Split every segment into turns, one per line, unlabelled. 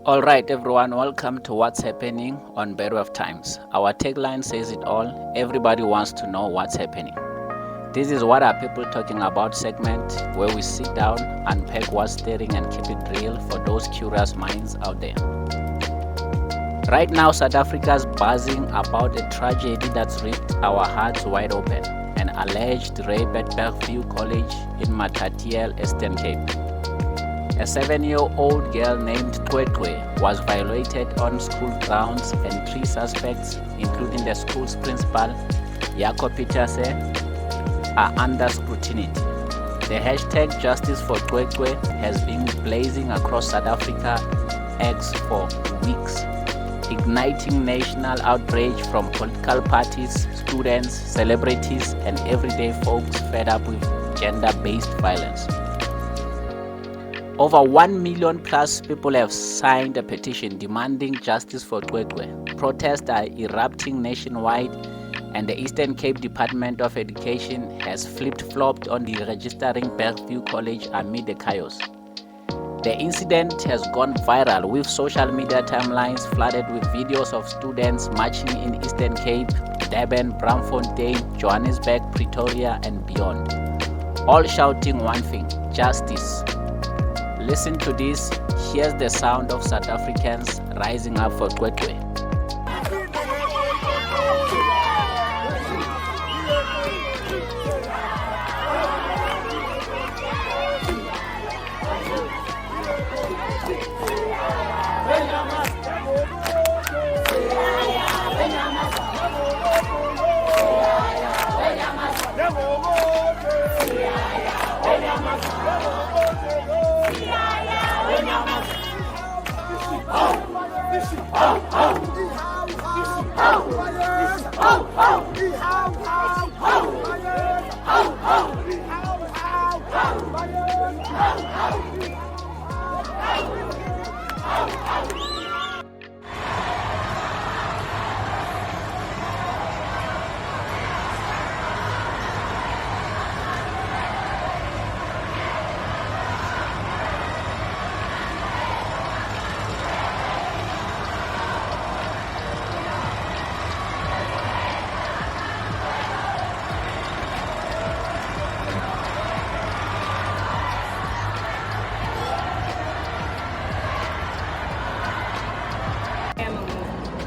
Alright everyone, welcome to What's Happening on Bedworth Times. Our tagline says it all, everybody wants to know what's happening. This is What Are People Talking About segment where we sit down, unpack what's stirring and keep it real for those curious minds out there. Right now, South Africa's buzzing about a tragedy that's ripped our hearts wide open, an alleged rape at Bedworth College in Matatiele, Eastern Cape. A 7-year-old girl named Kwekwe was violated on school grounds and 3 suspects, including the school's principal, Jaco Pieterse, are under scrutiny. The hashtag Justice for Kwekwe has been blazing across South Africa X for weeks, igniting national outrage from political parties, students, celebrities, and everyday folks fed up with gender-based violence. Over 1 million plus people have signed a petition demanding justice for Kwekwe. Protests are erupting nationwide, and the Eastern Cape Department of Education has flip-flopped on the registering Bedworth College amid the chaos. The incident has gone viral, with social media timelines flooded with videos of students marching in Eastern Cape, Durban, Braamfontein, Johannesburg, Pretoria, and beyond, all shouting one thing: justice. Listen to this. Here's the sound of South Africans rising up for Kwekwe.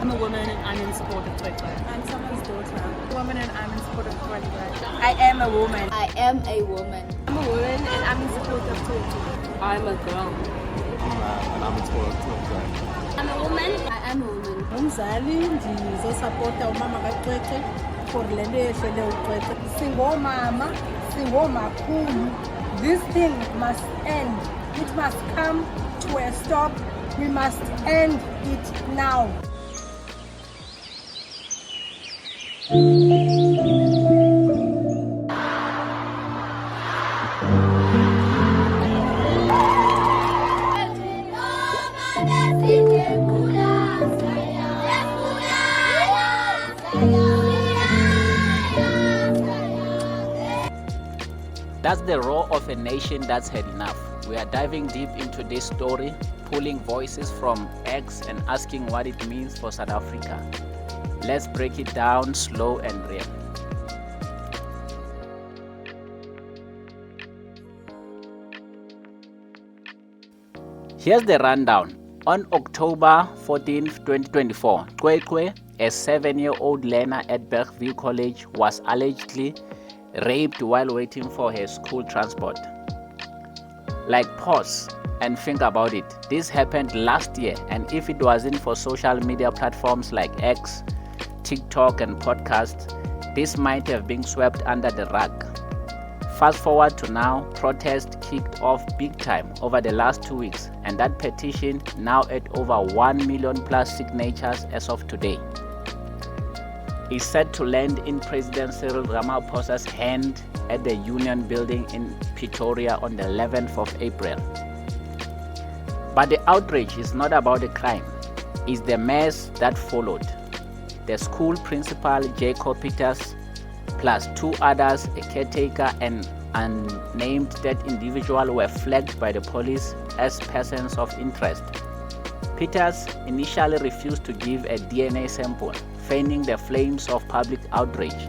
I'm a woman and I'm in support of Bedworth.
I'm someone's daughter.
I'm a woman and I'm in support of Bedworth.
I am a woman.
I am a woman.
I'm a woman and I'm in support of Bedworth.
I'm a girl.
And I'm in support of Bedworth.
I'm a woman. I am a woman.
Umzali ndizosapota umama kaCwecwe for le nto yehlele uCwecwe. Singomama, singomakhulu. This thing must end. It must come to a stop. We must end it now.
That's the roar of a nation that's had enough. We are diving deep into this story, pulling voices from X and asking what it means for South Africa. Let's break it down slow and real. Here's the rundown. On October 14, 2024, Kwekwe, a 7-year-old learner at Bedworth College, was allegedly raped while waiting for her school transport. Pause and think about it. This happened last year, and if it wasn't for social media platforms like X, TikTok, and podcasts, this might have been swept under the rug. Fast forward to now, protests kicked off big time over the last 2 weeks, and that petition now at over 1 million plus signatures as of today is set to land in President Cyril Ramaphosa's hand at the Union Building in Pretoria on the 11th of April. But the outrage is not about the crime, it's the mess that followed. The school principal, Jaco Pieterse, plus 2 others, a caretaker and unnamed dead individual, were flagged by the police as persons of interest. Peters initially refused to give a DNA sample, fanning the flames of public outrage.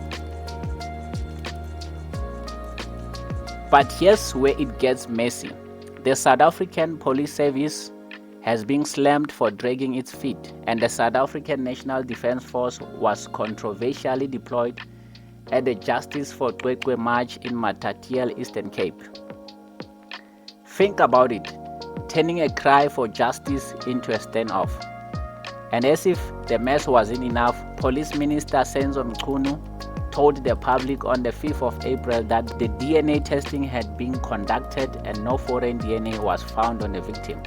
But here's where it gets messy. The South African Police Service has been slammed for dragging its feet, and the South African National Defence Force was controversially deployed at the Justice for Kwekwe March in Matatiele, Eastern Cape. Think about it, turning a cry for justice into a standoff. And as if the mess wasn't enough, Police Minister Senzo Mchunu told the public on the 5th of April that the DNA testing had been conducted and no foreign DNA was found on the victim,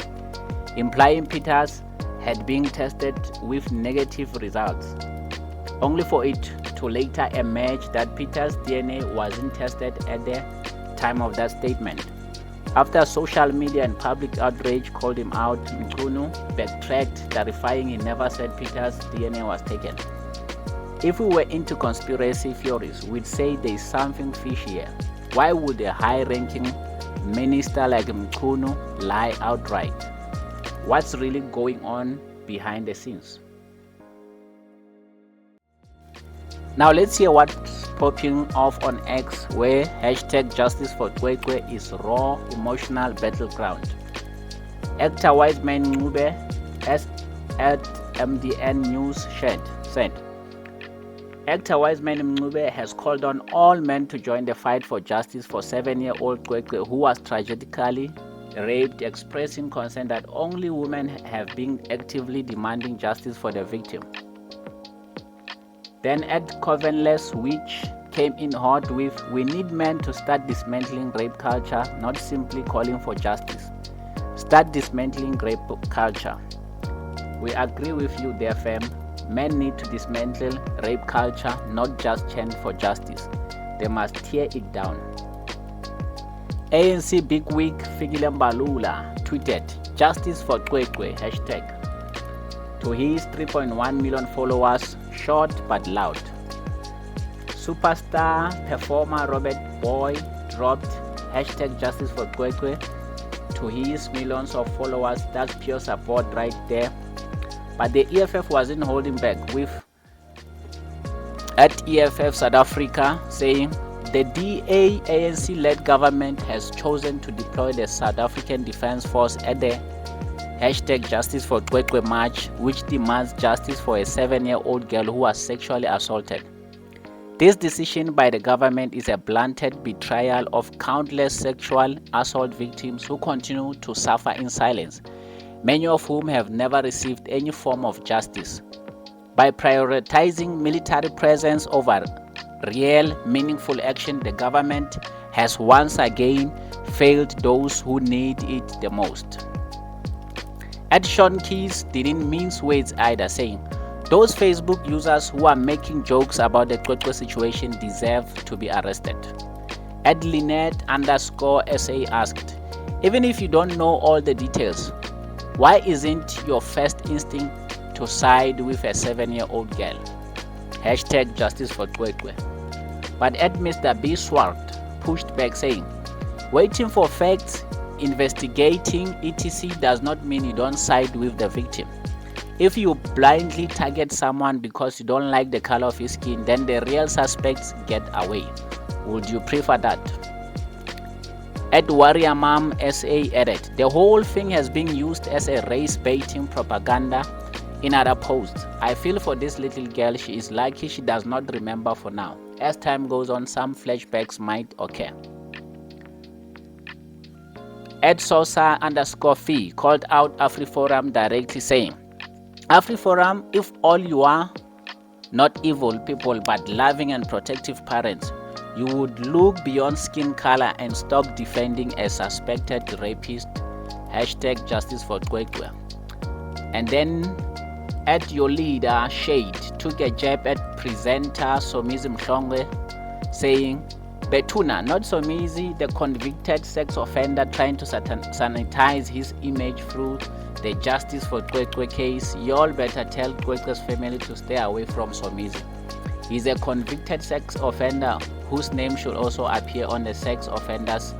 implying Peters had been tested with negative results, only for it to later emerge that Peters' DNA wasn't tested at the time of that statement. After social media and public outrage called him out, Mchunu backtracked, clarifying he never said Peters' DNA was taken. If we were into conspiracy theories, we'd say there's something fishy here. Why would a high-ranking minister like Mchunu lie outright? What's really going on behind the scenes? Now let's hear what's popping off on X, where hashtag Justice for Kwekwe is raw emotional battleground. Actor Wiseman Ncube at MDN News said, Actor Wiseman Ncube has called on all men to join the fight for justice for 7-year-old Kwekwe, who was tragically raped, expressing concern that only women have been actively demanding justice for the victim. Then at Covenless, which came in hot with, we need men to start dismantling rape culture, not simply calling for justice. Start dismantling rape culture. We agree with you there, fam. Men need to dismantle rape culture, not just chant for justice. They must tear it down. ANC Big Week Fikile Mbalula tweeted, Justice for Kwekwe, hashtag. To his 3.1 million followers, short but loud. Superstar performer Robert Boy dropped hashtag Justice for Kwekwe to his millions of followers. That's pure support right there. But the EFF wasn't holding back, with at EFF South Africa saying the DA ANC-led government has chosen to deploy the South African Defence Force at the hashtag Justice for Kwekwe March, which demands justice for a 7-year-old girl who was sexually assaulted. This decision by the government is a blunted betrayal of countless sexual assault victims who continue to suffer in silence, many of whom have never received any form of justice. By prioritizing military presence over real, meaningful action, the government has once again failed those who need it the most. Ed Sean Keys didn't mince words either, saying, those Facebook users who are making jokes about the Kwekwe situation deserve to be arrested. Ed Lynette_SA asked, even if you don't know all the details, why isn't your first instinct to side with a 7-year-old girl? Hashtag Justice for Kwekwe. But Ed Mr. B. Swart pushed back, saying, waiting for facts, investigating etc. does not mean you don't side with the victim. If you blindly target someone because you don't like the color of his skin, then the real suspects get away. Would you prefer that? Ed Warrior Mom SA added, the whole thing has been used as a race-baiting propaganda. In other posts, I feel for this little girl, she is lucky she does not remember for now. As time goes on, some flashbacks might occur. Ed Sosa_Fee called out AfriForum directly, saying, AfriForum, if all you are not evil people but loving and protective parents, you would look beyond skin color and stop defending a suspected rapist. Hashtag Justice for Kwekwe. And then at your leader, Shade, took a jab at presenter Somizi Mhlongo, saying, Betuna, not Somizi, the convicted sex offender trying to sanitize his image through the Justice for Kwekwe case. Y'all better tell Kwekwe's family to stay away from Somizi. He's a convicted sex offender whose name should also appear on the sex offenders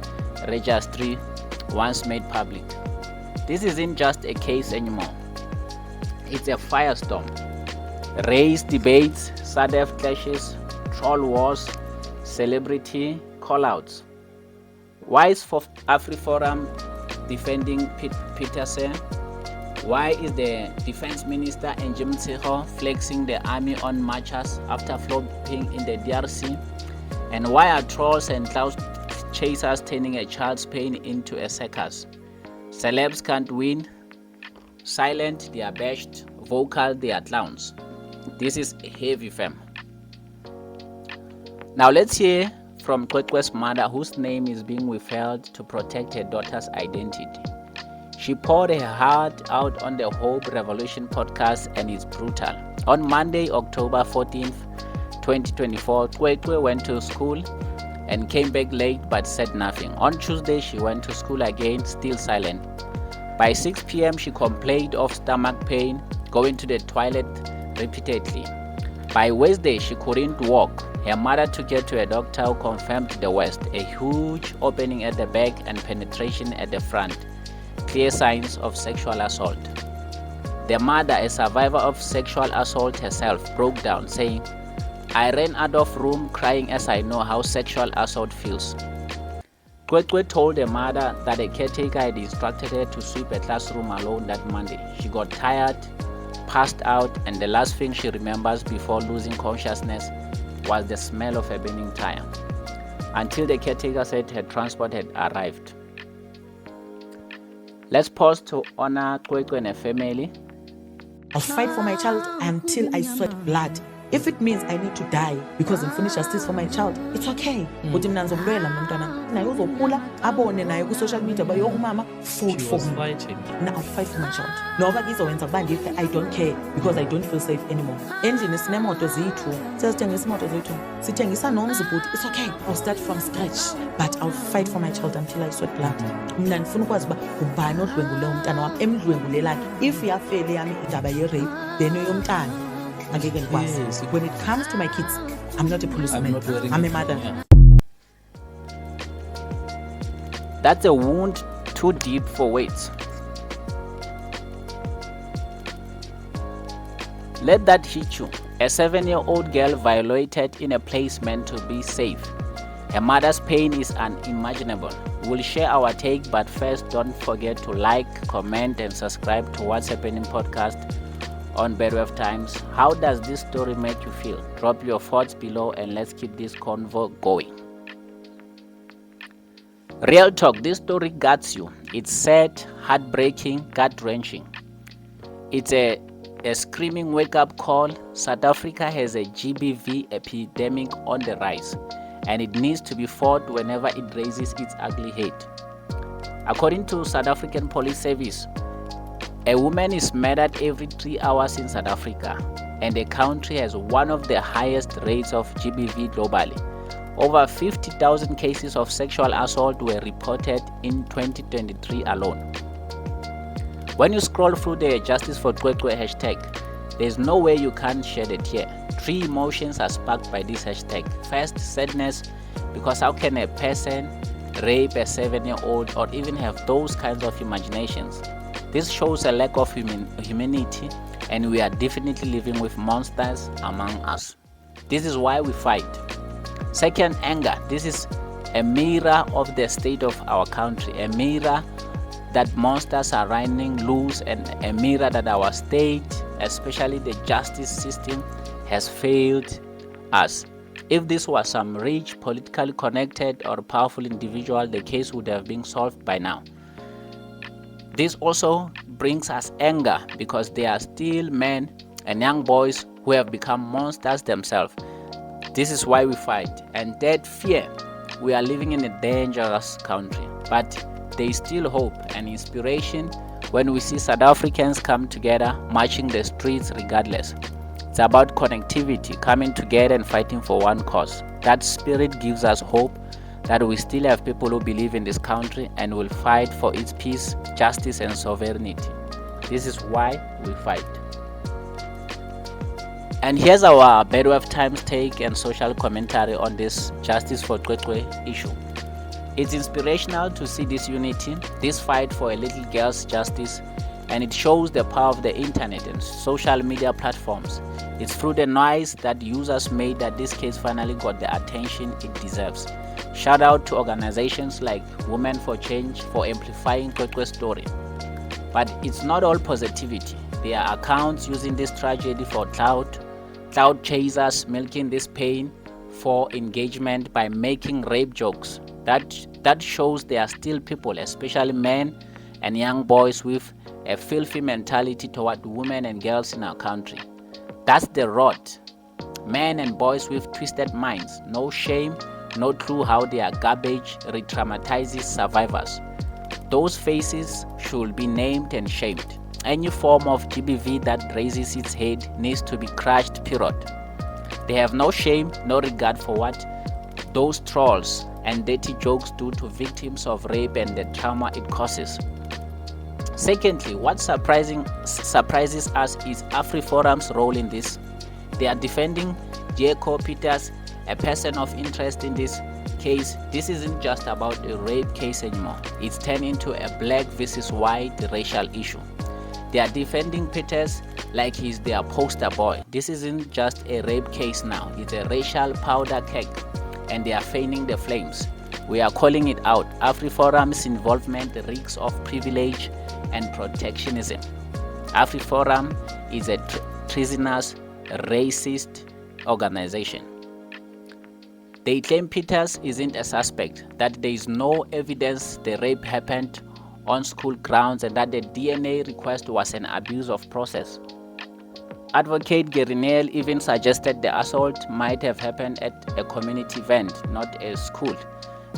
registry once made public. This isn't just a case anymore. It's a firestorm. Race debates, SADF clashes, troll wars, celebrity callouts. Why is AfriForum defending Peterson? Why is the Defense Minister Njim Tseho flexing the army on marchers after flopping in the DRC? And why are trolls and cloud chasers turning a child's pain into a circus? Celebs can't win. Silent, they are bashed. Vocal, they are clowns. This is heavy, fam. Now let's hear from Kwekwe's mother, whose name is being withheld to protect her daughter's identity. She poured her heart out on the Hope Revolution podcast, and it's brutal. On Monday, October 14th, 2024, Kwekwe went to school and came back late but said nothing. On Tuesday, she went to school again, still silent. By 6 p.m., she complained of stomach pain, going to the toilet repeatedly. By Wednesday, she couldn't walk. Her mother took her to a doctor who confirmed the worst, a huge opening at the back and penetration at the front. Clear signs of sexual assault. The mother, a survivor of sexual assault herself, broke down, saying, "I ran out of room crying as I know how sexual assault feels." Kwekwe told the mother that a caretaker had instructed her to sweep a classroom alone that Monday. She got tired, passed out, and the last thing she remembers before losing consciousness was the smell of a burning tire, until the caretaker said her transport had arrived. Let's pause to honor Kwekwe and her family.
I'll fight for my child until I sweat blood. If it means I need to die because I'm finished justice for my child, it's okay. But mina ngizomlwela nomntwana naye uzokhula abone naye ku social media bayo umama fought for me. Now I'll fight for my child. Noma ngizowenza kuba ngife, I don't care because I don't feel safe anymore. Endlini sinemoto zethu. Sesithengisa imoto zethu. Sithengisa nomzibhuti. It's okay. I'll start from scratch, but I'll fight for my child until I sweat blood. Mina ngifuna ukwazi ba ubani odlwengule umntana wami emdlwengulelani. If yafele yami indaba ye rape, then yomntana. Yes. When it comes to my kids, I'm not a policeman. I'm a mother.
Yeah. That's a wound too deep for words. Let that hit you. A 7-year-old girl violated in a place meant to be safe. Her mother's pain is unimaginable. We'll share our take, but first don't forget to like, comment, and subscribe to What's Happening podcast on Bedworth Times. How does this story make you feel? Drop your thoughts below and let's keep this convo going. Real talk, this story guts you. It's sad, heartbreaking, gut-wrenching. It's a screaming wake-up call. South Africa has a GBV epidemic on the rise, and it needs to be fought whenever it raises its ugly head. According to South African Police Service, a woman is murdered every 3 hours in South Africa, and the country has one of the highest rates of GBV globally. Over 50,000 cases of sexual assault were reported in 2023 alone. When you scroll through the Justice for Kwekwe hashtag, there's no way you can't shed a tear. 3 emotions are sparked by this hashtag. First, sadness, because how can a person rape a 7-year-old or even have those kinds of imaginations? This shows a lack of humanity, and we are definitely living with monsters among us. This is why we fight. Second, anger. This is a mirror of the state of our country, a mirror that monsters are running loose, and a mirror that our state, especially the justice system, has failed us. If this was some rich, politically connected or powerful individual, the case would have been solved by now. This also brings us anger because there are still men and young boys who have become monsters themselves. This is why we fight. And that fear, we are living in a dangerous country, but there is still hope and inspiration when we see South Africans come together, marching the streets regardless. It's about connectivity, coming together and fighting for one cause. That spirit gives us hope that we still have people who believe in this country and will fight for its peace, justice, and sovereignty. This is why we fight. And here's our Bedworth Times take and social commentary on this Justice for Kwekwe issue. It's inspirational to see this unity, this fight for a little girl's justice, And it shows the power of the internet and social media platforms. It's through the noise that users made that this case finally got the attention it deserves. Shout out to organizations like Women for Change for amplifying Kwekwe's story. But it's not all positivity. There are accounts using this tragedy for clout chasers milking this pain for engagement by making rape jokes. That shows there are still people, especially men and young boys, with a filthy mentality toward women and girls in our country. That's the rot. Men and boys with twisted minds, no shame, no clue how their garbage re-traumatizes survivors. Those faces should be named and shamed. Any form of GBV that raises its head needs to be crushed, period. They have no shame, no regard for what those trolls and dirty jokes do to victims of rape and the trauma it causes. Secondly, what surprises us is AfriForum's role in this. They are defending Jacob Peters, a person of interest in this case. This isn't just about a rape case anymore. It's turned into a black versus white racial issue. They are defending Peters like he's their poster boy. This isn't just a rape case now. It's a racial powder keg, and they are fanning the flames. We are calling it out. AfriForum's involvement reeks of privilege and protectionism. AfriForum is a treasonous, racist organization. They claim Peters isn't a suspect, that there is no evidence the rape happened on school grounds, and that the DNA request was an abuse of process. Advocate Gerinel even suggested the assault might have happened at a community event, not a school,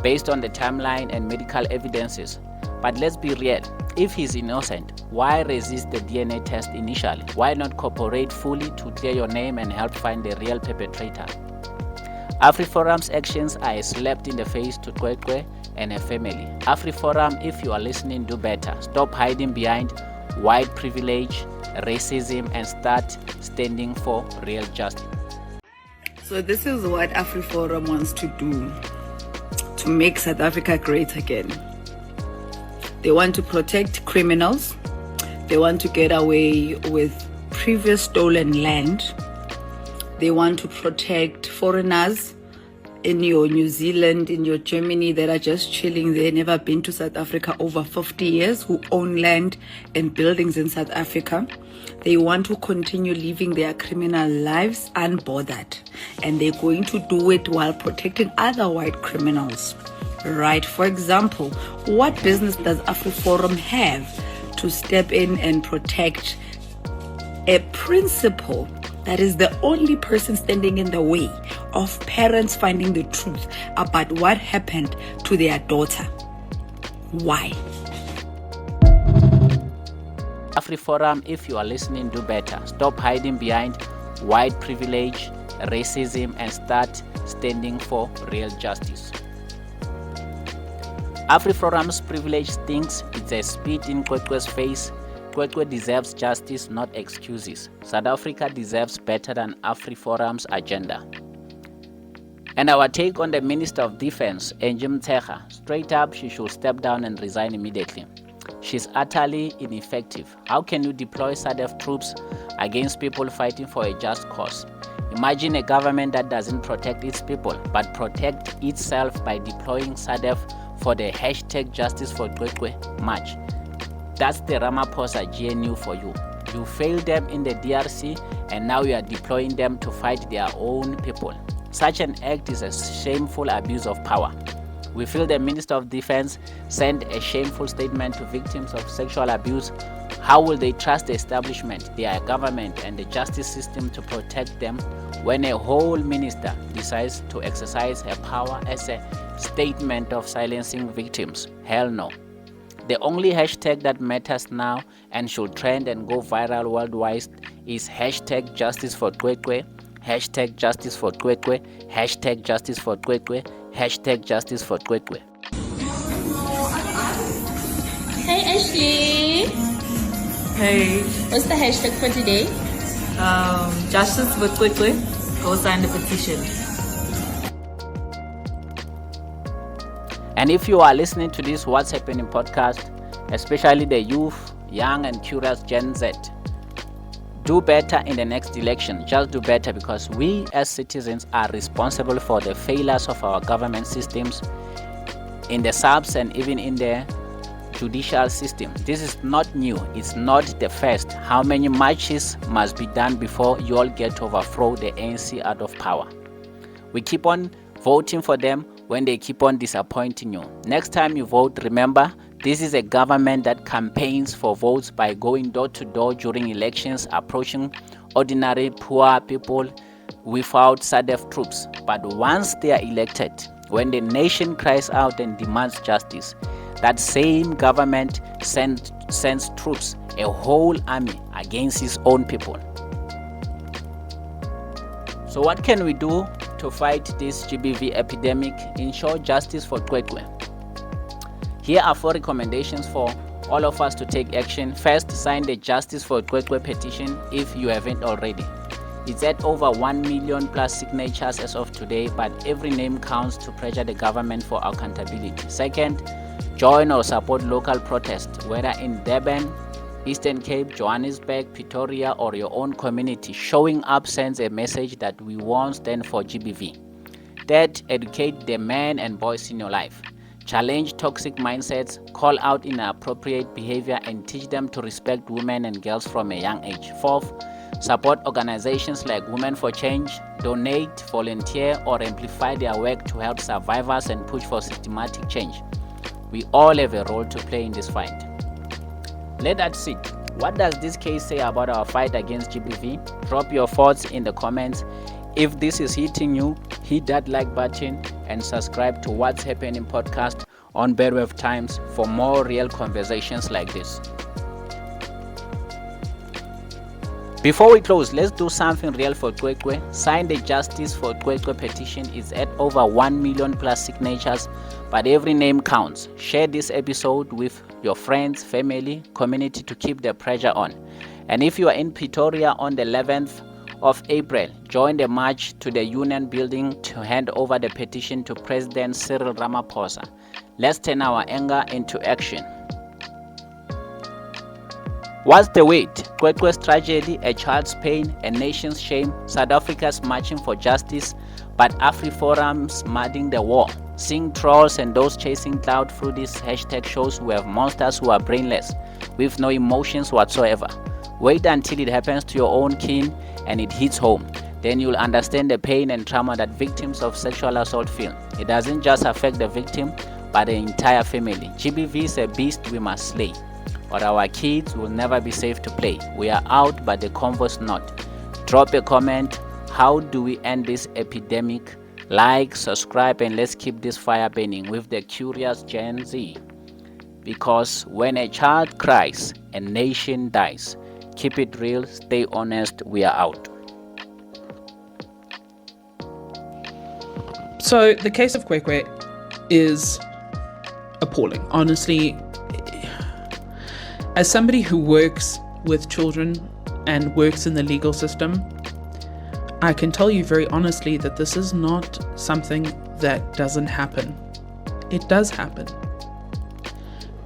based on the timeline and medical evidences. But let's be real, if he's innocent, why resist the DNA test initially? Why not cooperate fully to clear your name and help find the real perpetrator? AfriForum's actions are a slap in the face to Kwekwe and her family. AfriForum, if you are listening, do better. Stop hiding behind white privilege, racism, and start standing for real justice.
So this is what AfriForum wants to do to make South Africa great again. They want to protect criminals. They want to get away with previous stolen land. They want to protect foreigners in your New Zealand, in your Germany that are just chilling there, never been to South Africa over 50 years, who own land and buildings in South Africa. They want to continue living their criminal lives unbothered, and they're going to do it while protecting other white criminals. Right? For example, what business does AfriForum have to step in and protect a principal that is the only person standing in the way of parents finding the truth about what happened to their daughter? Why?
AfriForum, if you are listening, do better. Stop hiding behind white privilege, racism, and start standing for real justice. AfriForum's privilege stinks. It's a spit in Kwekwe's face. Kwekwe deserves justice, not excuses. South Africa deserves better than AfriForum's agenda. And our take on the Minister of Defense, Angie Motshekga, straight up, she should step down and resign immediately. She's utterly ineffective. How can you deploy SADF troops against people fighting for a just cause? Imagine a government that doesn't protect its people, but protect itself by deploying SADF for the #Justice for Kwekwe march. That's the Ramaphosa GNU for you. You failed them in the DRC, and now you are deploying them to fight their own people. Such an act is a shameful abuse of power. We feel the Minister of Defense sent a shameful statement to victims of sexual abuse. How will they trust the establishment, their government, and the justice system to protect them when a whole minister decides to exercise her power as a statement of silencing victims? Hell no. The only hashtag that matters now and should trend and go viral worldwide is #Justice for Kwekwe, #Justice for Kwekwe, #Justice for Kwekwe, #Justice for Kwekwe.
Hey Ashley,
Hey,
what's the hashtag for today?
Justice for Kwekwe. Go sign the petition.
And if you are listening to this What's Happening podcast, especially the youth young and curious Gen Z, do better in the next election. Just do better, because we as citizens are responsible for the failures of our government systems in the subs and even in the judicial system. This is not new. It's not the first. How many marches must be done before you all get to overthrow the ANC out of power? We keep on voting for them when they keep on disappointing you. Next time you vote, remember, this is a government that campaigns for votes by going door to door during elections, approaching ordinary poor people without SADF troops. But once they are elected, when the nation cries out and demands justice, that same government sends troops, a whole army, against its own people. So what can we do to fight this GBV epidemic? Ensure justice for Kwekwe. Here are 4 recommendations for all of us to take action. First, sign the Justice for Kwekwe petition if you haven't already. It's at over 1 million plus signatures as of today, but every name counts to pressure the government for accountability. Second, join or support local protests, whether in Durban, Eastern Cape, Johannesburg, Pretoria, or your own community. Showing up sends a message that we won't stand for GBV. Third, educate the men and boys in your life. Challenge toxic mindsets, call out inappropriate behavior, and teach them to respect women and girls from a young age. Fourth, support organizations like Women for Change. Donate, volunteer, or amplify their work to help survivors and push for systematic change. We all have a role to play in this fight. Let that sit. What does this case say about our fight against GBV? Drop your thoughts in the comments. If this is hitting you, hit that like button and subscribe to What's Happening podcast on Bedworth Times for more real conversations like this. Before we close, let's do something real for Kwekwe. Sign the Justice for Kwekwe petition. It's at over 1 million plus signatures, but every name counts. Share this episode with your friends, family, community to keep the pressure on. And if you are in Pretoria on the 11th of April, join the march to the Union Building to hand over the petition to President Cyril Ramaphosa. Let's turn our anger into action. What's the weight? Kwekwe's tragedy, a child's pain, a nation's shame, South Africa's marching for justice, but AfriForum's mudding the war. Seeing trolls and those chasing cloud through this hashtag shows we have monsters who are brainless, with no emotions whatsoever. Wait until it happens to your own kin and it hits home. Then you'll understand the pain and trauma that victims of sexual assault feel. It doesn't just affect the victim, but the entire family. GBV is a beast we must slay, or our kids will never be safe to play. We are out, but the convo's not. Drop a comment. How do we end this epidemic? Like, subscribe, and let's keep this fire burning with the curious Gen Z. Because when a child cries, a nation dies. Keep it real, stay honest, we are out.
So the case of Kwekwe is appalling. Honestly, as somebody who works with children and works in the legal system, I can tell you very honestly that this is not something that doesn't happen. It does happen.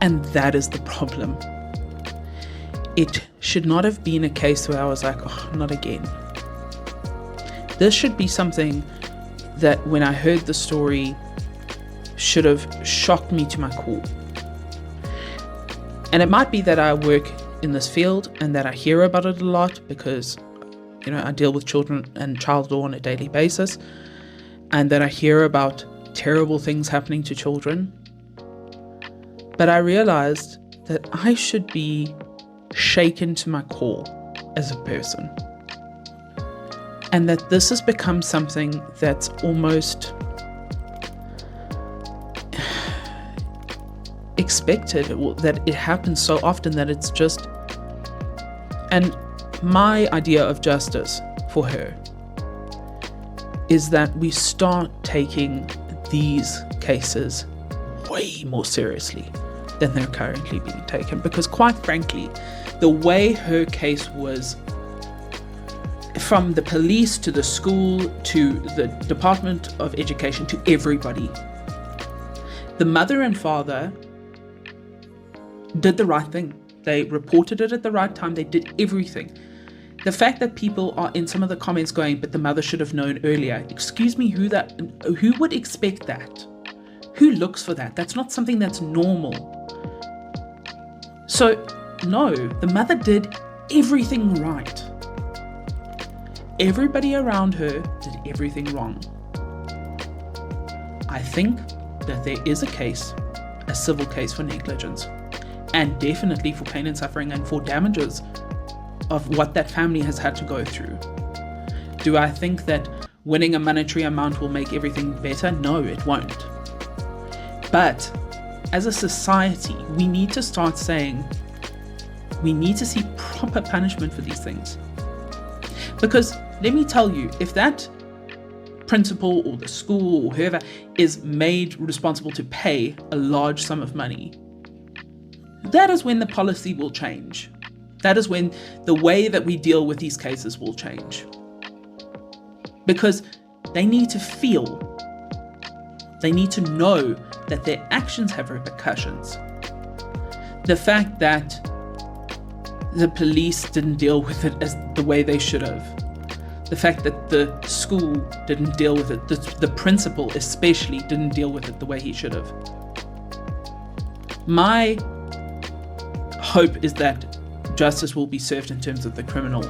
And that is the problem. It should not have been a case where I was like, oh, not again. This should be something that when I heard the story should have shocked me to my core. And it might be that I work in this field and that I hear about it a lot because, I deal with children and child law on a daily basis, and that I hear about terrible things happening to children. But I realized that I should be shaken to my core as a person. And that this has become something that's almost expected, that it happens so often that it's just... And my idea of justice for her is that we start taking these cases way more seriously than they're currently being taken. Because quite frankly, the way her case was, from the police to the school to the Department of Education to everybody, the mother and father did the right thing. They reported it at the right time. They did everything. The fact that people are in some of the comments going, but the mother should have known earlier. Excuse me, who would expect that? Who looks for that? That's not something that's normal. So, no, the mother did everything right. Everybody around her did everything wrong. I think that there is a civil case for negligence, and definitely for pain and suffering and for damages of what that family has had to go through. Do I think that winning a monetary amount will make everything better? No, it won't. But as a society, we need to start saying we need to see proper punishment for these things. Because let me tell you, if that principal or the school or whoever is made responsible to pay a large sum of money, that is when the policy will change. That is when the way that we deal with these cases will change. Because they need to feel, they need to know that their actions have repercussions. The fact that the police didn't deal with it as the way they should have. The fact that the school didn't deal with it, the principal especially didn't deal with it the way he should have. My hope is that justice will be served in terms of the criminal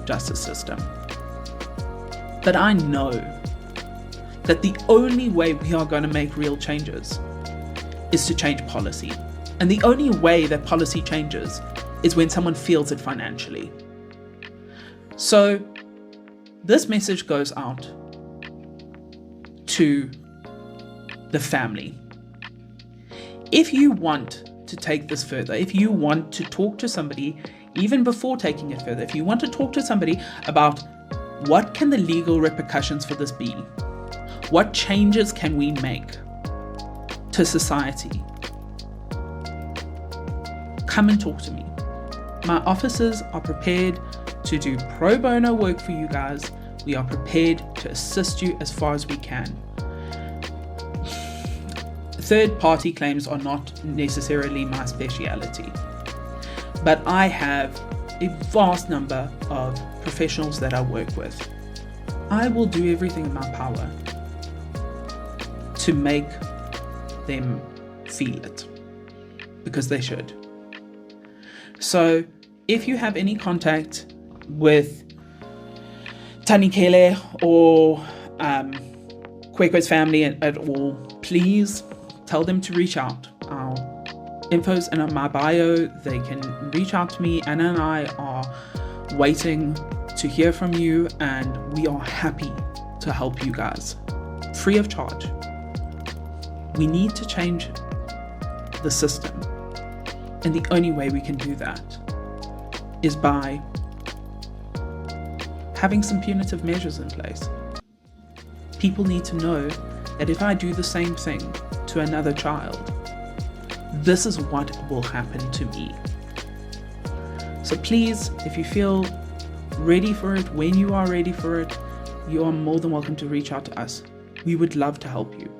justice system. But I know that the only way we are going to make real changes is to change policy. And the only way that policy changes is when someone feels it financially. So this message goes out to the family. If you want to take this further, if you want to talk to somebody, even before taking it further, if you want to talk to somebody about what can the legal repercussions for this be, what changes can we make to society, come and talk to me. My officers are prepared to do pro bono work for you guys. We are prepared to assist you as far as we can. Third-party claims are not necessarily my speciality, but I have a vast number of professionals that I work with. I will do everything in my power to make them feel it, because they should. So if you have any contact with Tanikele or Kwekwe's family at all, please tell them to reach out. Our info's in my bio. They can reach out to me. Anna and I are waiting to hear from you, and we are happy to help you guys free of charge. We need to change the system, and the only way we can do that is by having some punitive measures in place. People need to know that if I do the same thing to another child, this is what will happen to me. So please, if you feel ready for it, when you are ready for it, you are more than welcome to reach out to us. We would love to help you.